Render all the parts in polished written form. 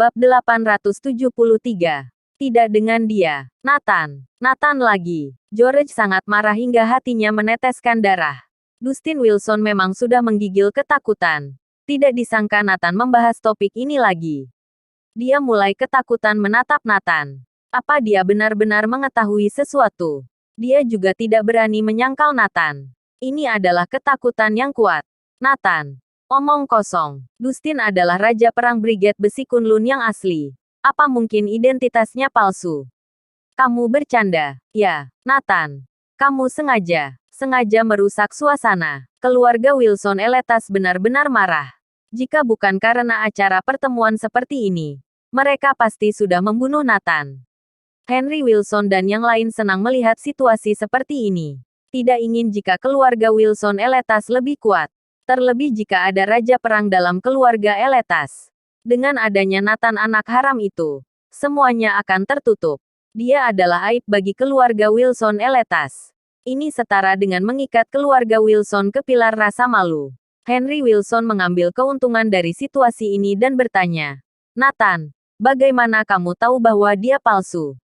Bab 873. Tidak dengan dia. Nathan. Nathan lagi. George sangat marah hingga hatinya meneteskan darah. Dustin Wilson memang sudah menggigil ketakutan. Tidak disangka Nathan membahas topik ini lagi. Dia mulai ketakutan menatap Nathan. Apa dia benar-benar mengetahui sesuatu? Dia juga tidak berani menyangkal Nathan. Ini adalah ketakutan yang kuat. Nathan. Omong kosong. Dustin adalah Raja Perang Brigade Besi Kunlun yang asli. Apa mungkin identitasnya palsu? Kamu bercanda. Ya, Nathan. Kamu sengaja merusak suasana. Keluarga Wilson Eletas benar-benar marah. Jika bukan karena acara pertemuan seperti ini, mereka pasti sudah membunuh Nathan. Henry Wilson dan yang lain senang melihat situasi seperti ini. Tidak ingin jika keluarga Wilson Eletas lebih kuat. Terlebih jika ada Raja Perang dalam keluarga Eletas. Dengan adanya Nathan anak haram itu, semuanya akan tertutup. Dia adalah aib bagi keluarga Wilson Eletas. Ini setara dengan mengikat keluarga Wilson ke pilar rasa malu. Henry Wilson mengambil keuntungan dari situasi ini dan bertanya, Nathan, bagaimana kamu tahu bahwa dia palsu?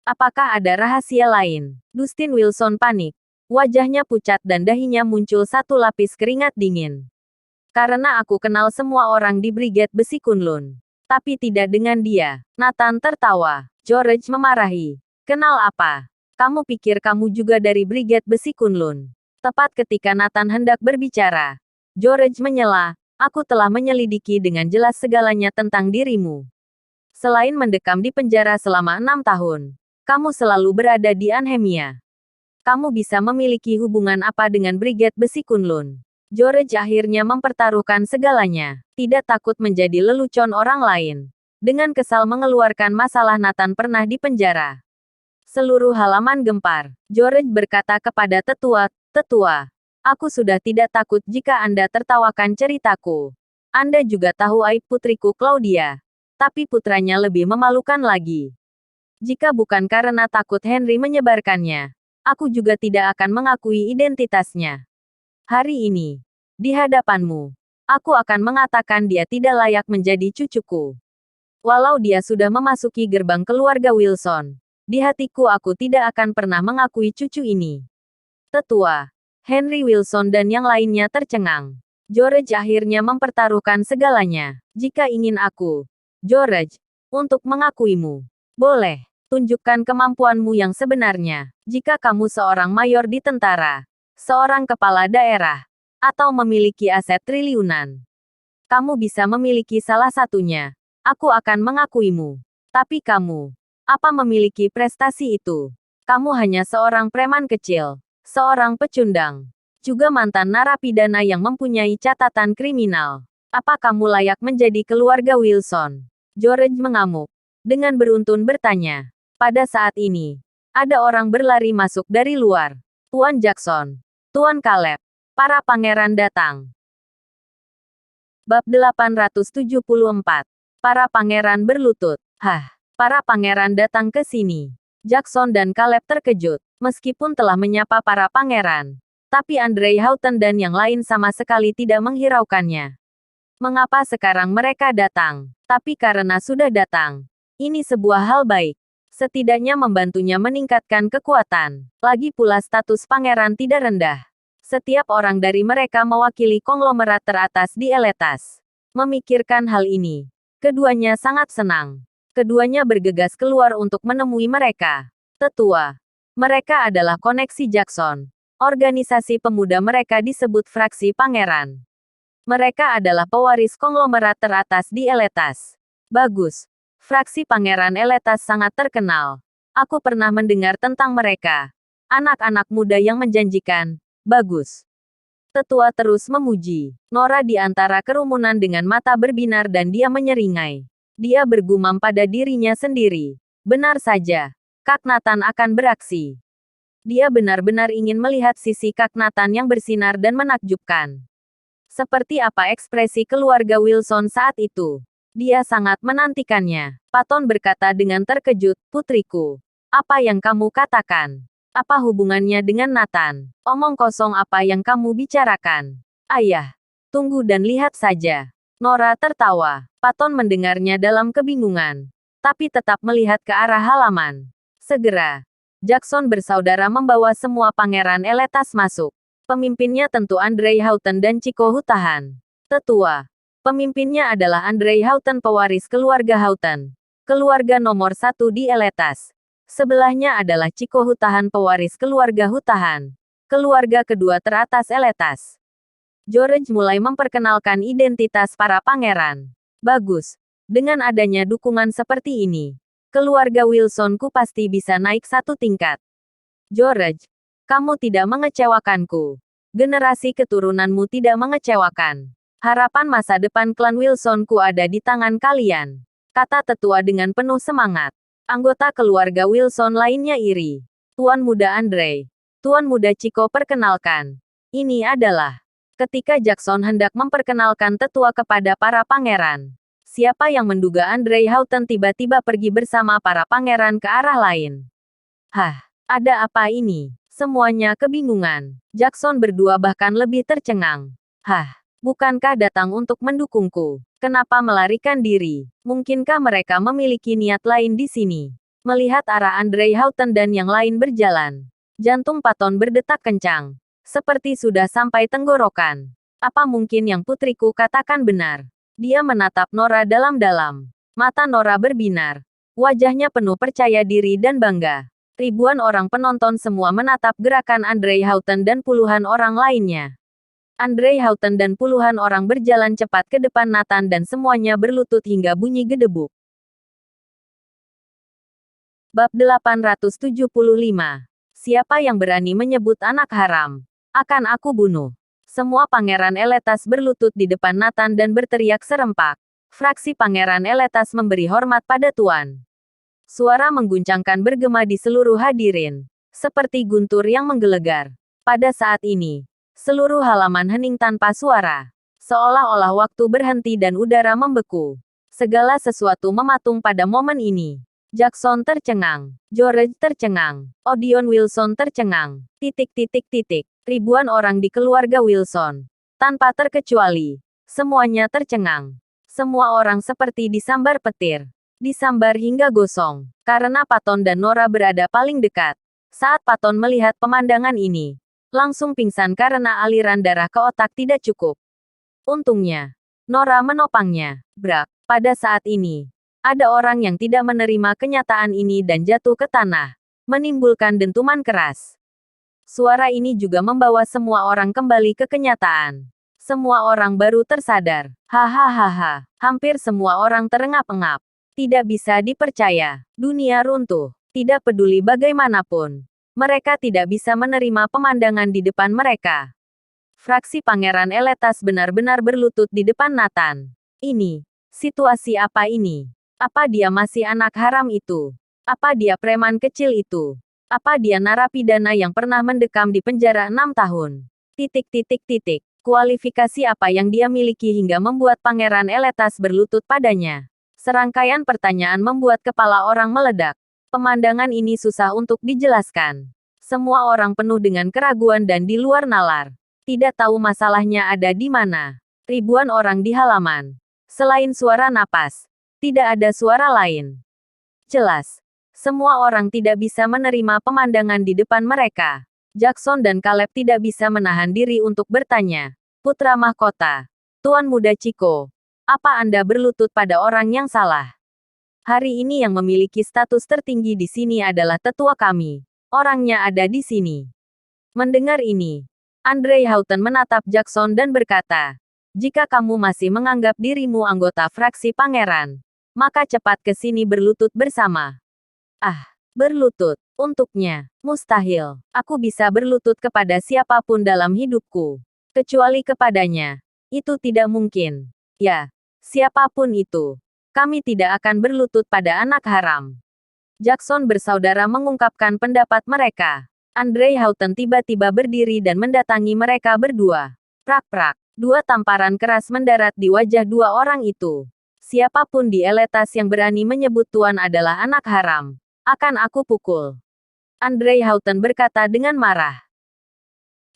Apakah ada rahasia lain? Dustin Wilson panik. Wajahnya pucat dan dahinya muncul satu lapis keringat dingin. Karena aku kenal semua orang di Brigade Besi Kunlun. Tapi tidak dengan dia. Nathan tertawa. George memarahi. Kenal apa? Kamu pikir kamu juga dari Brigade Besi Kunlun? Tepat ketika Nathan hendak berbicara, George menyela, aku telah menyelidiki dengan jelas segalanya tentang dirimu. Selain mendekam di penjara selama 6 tahun, kamu selalu berada di Anhemia. Kamu bisa memiliki hubungan apa dengan Brigade Besi Kunlun? George akhirnya mempertaruhkan segalanya. Tidak takut menjadi lelucon orang lain. Dengan kesal mengeluarkan masalah Nathan pernah di penjara. Seluruh halaman gempar. George berkata kepada tetua, Tetua, aku sudah tidak takut jika Anda tertawakan ceritaku. Anda juga tahu aib putriku Claudia. Tapi putranya lebih memalukan lagi. Jika bukan karena takut Henry menyebarkannya, aku juga tidak akan mengakui identitasnya. Hari ini, di hadapanmu, aku akan mengatakan dia tidak layak menjadi cucuku. Walau dia sudah memasuki gerbang keluarga Wilson, di hatiku aku tidak akan pernah mengakui cucu ini. Tetua, Henry Wilson dan yang lainnya tercengang. George akhirnya mempertaruhkan segalanya. Jika ingin aku, George, untuk mengakuimu, boleh. Tunjukkan kemampuanmu yang sebenarnya. Jika kamu seorang mayor di tentara, seorang kepala daerah, atau memiliki aset triliunan, kamu bisa memiliki salah satunya. Aku akan mengakuimu. Tapi kamu, apa memiliki prestasi itu? Kamu hanya seorang preman kecil, seorang pecundang, juga mantan narapidana yang mempunyai catatan kriminal. Apa kamu layak menjadi keluarga Wilson? George mengamuk. Dengan beruntun bertanya. Pada saat ini, ada orang berlari masuk dari luar. Tuan Jackson, Tuan Caleb, para pangeran datang. Bab 874. Para pangeran berlutut. Para pangeran datang ke sini. Jackson dan Caleb terkejut, meskipun telah menyapa para pangeran. Tapi Andre Houghton dan yang lain sama sekali tidak menghiraukannya. Mengapa sekarang mereka datang? Tapi karena sudah datang. Ini sebuah hal baik. Setidaknya membantunya meningkatkan kekuatan. Lagi pula status pangeran tidak rendah. Setiap orang dari mereka mewakili konglomerat teratas di Eletas. Memikirkan hal ini, keduanya sangat senang. Keduanya bergegas keluar untuk menemui mereka. Tetua, mereka adalah koneksi Jackson. Organisasi pemuda mereka disebut Fraksi Pangeran. Mereka adalah pewaris konglomerat teratas di Eletas. Bagus. Fraksi Pangeran Eletas sangat terkenal. Aku pernah mendengar tentang mereka. Anak-anak muda yang menjanjikan. Bagus. Tetua terus memuji. Nora di antara kerumunan dengan mata berbinar dan dia menyeringai. Dia bergumam pada dirinya sendiri. Benar saja. Kak Nathan akan beraksi. Dia benar-benar ingin melihat sisi Kak Nathan yang bersinar dan menakjubkan. Seperti apa ekspresi keluarga Wilson saat itu? Dia sangat menantikannya. Patton berkata dengan terkejut, putriku. Apa yang kamu katakan? Apa hubungannya dengan Nathan? Omong kosong apa yang kamu bicarakan? Ayah, tunggu dan lihat saja. Nora tertawa. Paton mendengarnya dalam kebingungan, tapi tetap melihat ke arah halaman. Segera, Jackson bersaudara membawa semua pangeran Eletas masuk. Pemimpinnya tentu Andre Houghton dan Chico Hutahan. Tetua. Pemimpinnya adalah Andre Houghton, pewaris keluarga Houghton. Keluarga nomor 1 di Eletas. Sebelahnya adalah Chico Hutahan, pewaris keluarga Hutahan. Keluarga kedua teratas Eletas. George mulai memperkenalkan identitas para pangeran. Bagus. Dengan adanya dukungan seperti ini, keluarga Wilsonku pasti bisa naik satu tingkat. George, kamu tidak mengecewakanku. Generasi keturunanmu tidak mengecewakan. Harapan masa depan klan Wilsonku ada di tangan kalian, kata tetua dengan penuh semangat. Anggota keluarga Wilson lainnya iri. Tuan Muda Andre, Tuan Muda Chico, perkenalkan. Ini adalah ketika Jackson hendak memperkenalkan tetua kepada para pangeran. Siapa yang menduga Andre Houghton tiba-tiba pergi bersama para pangeran ke arah lain? Hah, ada apa ini? Semuanya kebingungan. Jackson berdua bahkan lebih tercengang. Hah, bukankah datang untuk mendukungku? Kenapa melarikan diri? Mungkinkah mereka memiliki niat lain di sini? Melihat arah Andre Houghton dan yang lain berjalan, jantung Paton berdetak kencang, seperti sudah sampai tenggorokan. Apa mungkin yang putriku katakan benar? Dia menatap Nora dalam-dalam. Mata Nora berbinar. Wajahnya penuh percaya diri dan bangga. Ribuan orang penonton semua menatap gerakan Andre Houghton dan puluhan orang lainnya. Andre Houghton dan puluhan orang berjalan cepat ke depan Nathan dan semuanya berlutut hingga bunyi gedebuk. Bab 875. Siapa yang berani menyebut anak haram? Akan aku bunuh. Semua pangeran Eletas berlutut di depan Nathan dan berteriak serempak. Fraksi pangeran Eletas memberi hormat pada Tuan. Suara mengguncangkan bergema di seluruh hadirin, seperti guntur yang menggelegar. Pada saat ini, seluruh halaman hening tanpa suara. Seolah-olah waktu berhenti dan udara membeku. Segala sesuatu mematung pada momen ini. Jackson tercengang. George tercengang. Odeon Wilson tercengang. Ribuan orang di keluarga Wilson, tanpa terkecuali, semuanya tercengang. Semua orang seperti disambar petir. Disambar hingga gosong. Karena Paton dan Nora berada paling dekat. Saat Paton melihat pemandangan ini, langsung pingsan karena aliran darah ke otak tidak cukup. Untungnya, Nora menopangnya. Brak. Pada saat ini, ada orang yang tidak menerima kenyataan ini dan jatuh ke tanah, menimbulkan dentuman keras. Suara ini juga membawa semua orang kembali ke kenyataan. Semua orang baru tersadar. Hahaha. Hampir semua orang terengap-engap. Tidak bisa dipercaya. Dunia runtuh. Tidak peduli bagaimanapun, mereka tidak bisa menerima pemandangan di depan mereka. Fraksi Pangeran Eletas benar-benar berlutut di depan Nathan. Ini, situasi apa ini? Apa dia masih anak haram itu? Apa dia preman kecil itu? Apa dia narapidana yang pernah mendekam di penjara 6 tahun? Kualifikasi apa yang dia miliki hingga membuat Pangeran Eletas berlutut padanya? Serangkaian pertanyaan membuat kepala orang meledak. Pemandangan ini susah untuk dijelaskan. Semua orang penuh dengan keraguan dan di luar nalar. Tidak tahu masalahnya ada di mana. Ribuan orang di halaman. Selain suara napas, tidak ada suara lain. Jelas. Semua orang tidak bisa menerima pemandangan di depan mereka. Jackson dan Caleb tidak bisa menahan diri untuk bertanya. Putra mahkota, Tuan Muda Chico, apa Anda berlutut pada orang yang salah? Hari ini yang memiliki status tertinggi di sini adalah tetua kami. Orangnya ada di sini. Mendengar ini, Andre Houghton menatap Jackson dan berkata, jika kamu masih menganggap dirimu anggota fraksi pangeran, maka cepat ke sini berlutut bersama. Ah, berlutut. Untuknya, mustahil. Aku bisa berlutut kepada siapapun dalam hidupku. Kecuali kepadanya. Itu tidak mungkin. Ya, siapapun itu. Kami tidak akan berlutut pada anak haram. Jackson bersaudara mengungkapkan pendapat mereka. Andre Houghton tiba-tiba berdiri dan mendatangi mereka berdua. Prak-prak. Dua tamparan keras mendarat di wajah dua orang itu. Siapapun di Eletas yang berani menyebut Tuan adalah anak haram, akan aku pukul. Andre Houghton berkata dengan marah.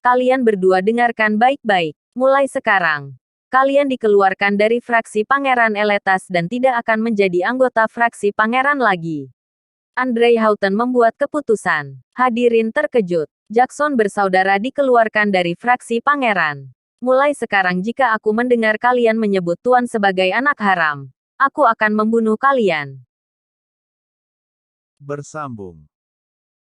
Kalian berdua dengarkan baik-baik. Mulai sekarang, Kalian dikeluarkan dari fraksi Pangeran Eletas dan tidak akan menjadi anggota fraksi Pangeran lagi. Andre Houghton membuat keputusan. Hadirin terkejut. Jackson bersaudara dikeluarkan dari fraksi Pangeran. Mulai sekarang jika aku mendengar kalian menyebut Tuan sebagai anak haram, aku akan membunuh kalian. Bersambung.